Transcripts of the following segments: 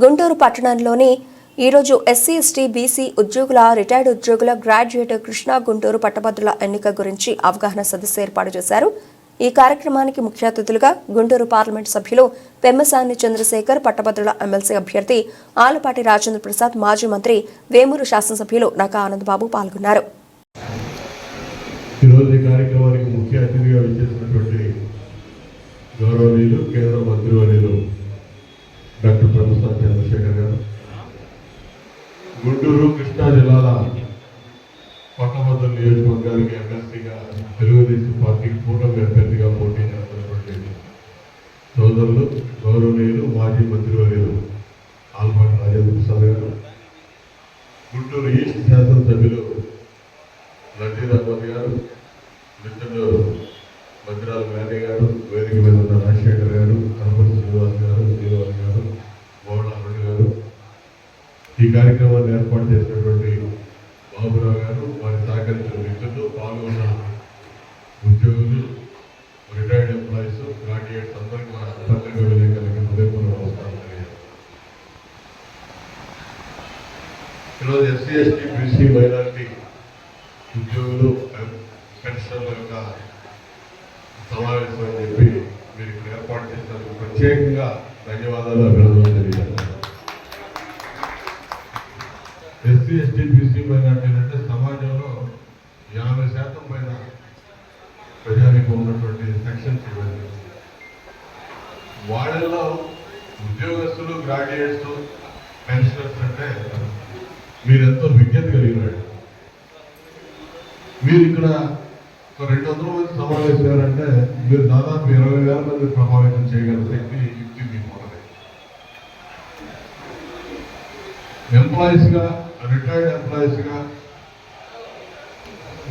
గుంటూరు పట్టణంలోని ఈరోజు SC ST BC ఉద్యోగుల రిటైర్డ్ ఉద్యోగుల గ్రాడ్యుయేట్ కృష్ణా గుంటూరు పట్టభద్రుల ఎన్నిక గురించి అవగాహన సదస్సు ఏర్పాటు చేశారు. ఈ కార్యక్రమానికి ముఖ్య అతిథులుగా గుంటూరు పార్లమెంట్ సభ్యులు పెమ్మసాని చంద్రశేఖర్, పట్టభద్రుల ఎమ్మెల్సీ అభ్యర్థి ఆలపాటి రాజేంద్ర ప్రసాద్, మాజీ మంత్రి వేమూరు శాసనసభ్యులు నకా ఆనందబాబు పాల్గొన్నారు. గౌరవనీయులు కేంద్ర మంత్రివర్యులు డాక్టర్ పెమ్మసాని చంద్రశేఖర్ గారు, గుంటూరు కృష్ణా జిల్లాల పట్టభద్రుల నియోజకవర్గానికి ఎమ్మెల్సీగా తెలుగుదేశం పార్టీకి కూటమి అభ్యర్థిగా పోటీ చేస్తున్నటువంటి సోదరులు గౌరవనీయులు మాజీ మంత్రివర్యులు ఆలపాటి రాజేంద్ర ప్రసాద్ గారు, గుంటూరు ఈస్ట్ శాసనసభ్యులు నజీర్ అహ్మద్ గారు, మిత్రులు మంత్రాల వేణి గారు, వేదిక మీద ఉన్న రాజశేఖర్ గారు, కనపర్తి శ్రీనివాస్ గారు, బోర్ల అరుణ్ గారు, ఈ కార్యక్రమాన్ని ఏర్పాటు చేసినటువంటి బాబురావు గారు, వారి సహకరించిన మిత్రులు, పాల్గొన్న ఉద్యోగులు, రిటైర్డ్ ఎంప్లాయీస్, గ్రాడ్యుయేట్స్ అందరికీ మన పత్రికా విలేకరులకి హృదయపూర్వక నమస్కారం తెలియజేస్తాను. ఈరోజు ఎస్సీ ఎస్టీ బీసీ మైనారిటీ ఉద్యోగులు పెన్షన్ల యొక్క సమావేశం అని చెప్పి మీరు ఇక్కడ ఏర్పాటు చేసినందుకు ప్రత్యేకంగా ధన్యవాదాలు, అభినందనలు తెలియజేస్తాను. ఎస్సీ ఎస్టీ బీసీ మైనార్టీలు అంటే సమాజంలో 50% పైన ప్రజానికి ఉన్నటువంటి సెక్షన్స్ ఇవ్వండి. వాళ్ళలో ఉద్యోగస్తులు, గ్రాడ్యుయేట్స్, పెన్షనర్స్ అంటే మీరెంతో విజ్ఞత కలిగినాడు. మీరు ఇక్కడ 200 మంది సమావేశారంటే మీరు దాదాపు 20,000 మంది ప్రభావితం చేయగల శక్తి యుక్తి మీకు ఉన్నది. ఎంప్లాయీస్గా, రిటైర్డ్ ఎంప్లాయీస్గా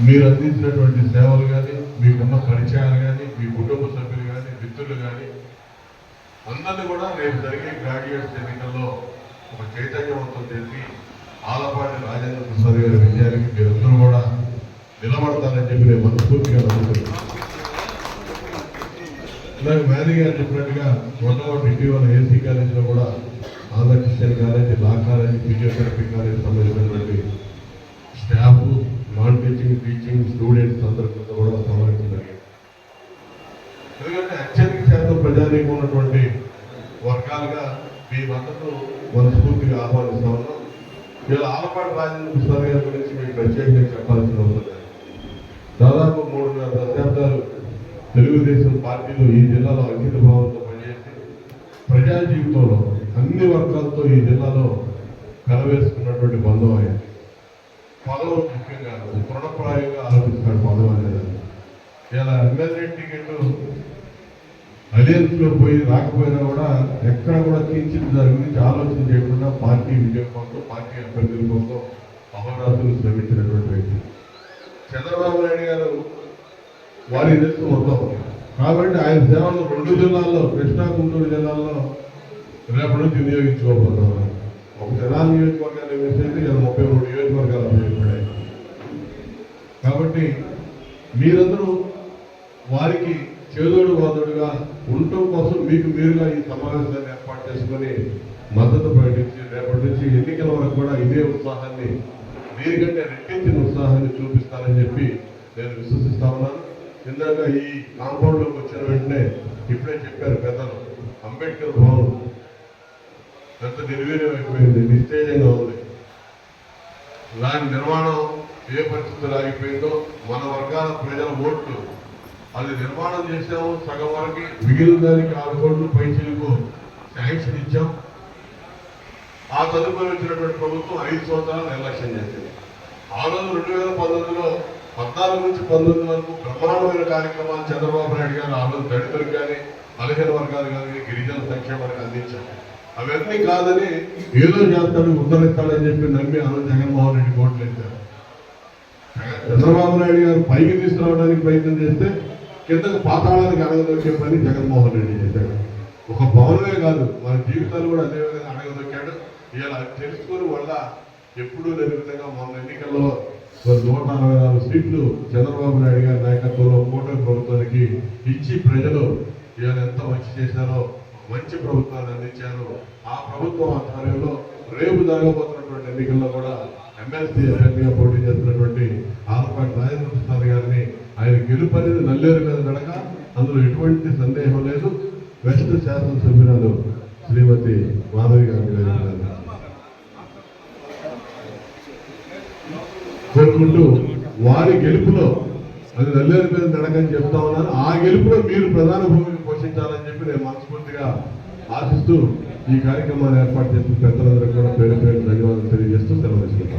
మీరు అందించినటువంటి సేవలు కానీ, మీకున్న పరిచయాలు కానీ, మీ కుటుంబ సభ్యులు కానీ, మిత్రులు కానీ అందరినీ కూడా రేపు జరిగే గ్రాడ్యుయేట్స్ ఎన్నికల్లో ఒక చైతన్యవంతం చేసి ఆలపాటి రాజేంద్ర ప్రసాద్ గారి విజయానికి మీరందరూ కూడా నిలబడతానని చెప్పి నేను మనస్ఫూర్తిగా నమ్ముతున్నాను. ఇలాగ మేరీ గారు చెప్పినట్టుగా మొట్టమొదటి ఇటీవల ఏసీ కాలేజీలో కూడా ఆంధ్ర క్రిస్టియన్ కాలేజీ, లా కాలేజీ, ఫిజియోథెరపీ కాలేజీ సంబంధించినటువంటి స్టాఫ్, నాన్ టీచింగ్ స్టూడెంట్స్ అందరికీ కూడా సమావేశం జరిగింది. ఎందుకంటే అత్యధిక శాతం ప్రజానీకం ఉన్నటువంటి వర్గాలుగా మీ మద్దతు మనస్ఫూర్తిగా ఆహ్వానిస్తా ఉన్నాం. ఇలా ఆలపాటి రాజేంద్ర ప్రసాద్ గారి గురించి మీకు ప్రత్యేకంగా చెప్పాల్సిన అవసరం లేదు. దాదాపు 3.5 దశాబ్దాలు తెలుగుదేశం పార్టీలో ఈ జిల్లాలో అంకిత భావంతో పనిచేసి ప్రజా జీవితంలో అన్ని వర్గాలతో ఈ జిల్లాలో కలవేసుకున్నటువంటి బంధం ఆయన. పదవులు ముఖ్యంగా తృణప్రాయంగా ఆలోచిస్తాడు పదవి అనేది. ఇలా ఎమ్మెల్యే టికెట్ అలయన్స్లో పోయి రాకపోయినా కూడా ఎక్కడ కూడా కించిత్ దాని గురించి ఆలోచన చేయకుండా పార్టీ విజయం కోసం, పార్టీ అభ్యర్థుల కోసం అహోరాత్రులు శ్రమించినటువంటి వ్యక్తి. చంద్రబాబు నాయుడు గారు వారి తెలుసు మొత్తం. కాబట్టి ఆయన సేవలు 2 జిల్లాల్లో, కృష్ణా గుంటూరు జిల్లాల్లో రేపటి నుంచి వినియోగించుకోబోతున్నాం. ఒక జనాల నియోజకవర్గాన్ని వేసేది 33 నియోజకవర్గాలు ఉపయోగపడాయి. కాబట్టి మీరందరూ వారికి చేదోడు వాదోడుగా ఉండటం కోసం మీకు మీరుగా ఈ సమావేశాన్ని ఏర్పాటు చేసుకొని మద్దతు ప్రకటించి రేపటి నుంచి ఎన్నికల వరకు కూడా ఇదే ఉత్సాహాన్ని, దీనికంటే రెట్టించిన ఉత్సాహాన్ని చూపిస్తానని చెప్పి నేను విశ్వసిస్తా ఉన్నాను. ఇందాక ఈ కాంపౌండ్లోకి వచ్చిన వెంటనే ఇప్పుడే చెప్పారు పెద్దలు, అంబేద్కర్ భవన్ ఎంత నిర్వీర్యం అయిపోయింది, నిస్తేజంగా ఉంది. దాని నిర్మాణం ఏ పరిస్థితులు ఆగిపోయిందో, మన వర్గాల ప్రజల ఓట్లు అది నిర్మాణం చేసాము, సగం వరకు మిగిలిన దానికి 6 కోట్లు పైచీలకు శాంక్షన్ ఇచ్చాం. ఆ తదుపరి వచ్చినటువంటి ప్రభుత్వం 5 సంవత్సరాలు నిర్లక్ష్యం చేసింది. ఆ రోజు 2019లో 14 నుంచి 19 వరకు బ్రహ్మాండమైన కార్యక్రమాలు చంద్రబాబు నాయుడు గారు ఆ రోజు దళితులకు కానీ, బలహీన వర్గాలు కానీ, గిరిజన సంక్షేమానికి అందించాం. అవన్నీ కాదని ఏదో చేస్తాడు, ఉద్ధరిస్తాడని చెప్పి నమ్మి ఆ రోజు జగన్మోహన్ రెడ్డి కోట్లు వేశారు. చంద్రబాబు నాయుడు గారు పైకి తీసుకురావడానికి ప్రయత్నం చేస్తే కిందకు పాతాళానికి అడగదొక్కే పని జగన్మోహన్ రెడ్డి చేశాడు. ఒక భవనమే కాదు, మన జీవితాలు కూడా అదేవిధంగా అడగదొక్కాడు. ఇలా తెలుసుకుని వల్ల ఎప్పుడూ లేని విధంగా మొన్న ఎన్నికల్లో 164 సీట్లు చంద్రబాబు నాయుడు గారి నాయకత్వంలో కూటమి ప్రభుత్వానికి ఇచ్చి ప్రజలు ఇవాళ ఎంత మంచి చేశారో మంచి ప్రభుత్వాన్ని అందించారు. ఆ ప్రభుత్వం ఆధ్వర్యంలో రేపు జరగబోతున్నటువంటి ఎన్నికల్లో కూడా ఎమ్మెల్సీ అభ్యర్థిగా పోటీ చేస్తున్నటువంటి ఆలపాటి రాజేంద్ర ప్రసాద్ గారిని ఆయన గెలుపు అనేది నల్లేరు మీద నడక, అందులో ఎటువంటి సందేహం లేదు. వెస్ట్ శాసనసభ్యురాలు శ్రీమతి మాధవి గారిని కోరుకుంటూ వారి గెలుపులో అది నల్లేరు మీద నడకని చెప్తా ఉన్నాను. ఆ గెలుపులో మీరు ప్రధాన భూమిక పోషించాలని చెప్పి నేను మనస్ఫూర్తిగా ఆశిస్తూ ఈ కార్యక్రమాన్ని ఏర్పాటు చేసిన పెద్దలందరూ కూడా పేరు పేరు ధన్యవాదాలు తెలియజేస్తూ సెలవు తీసుకుంటాను.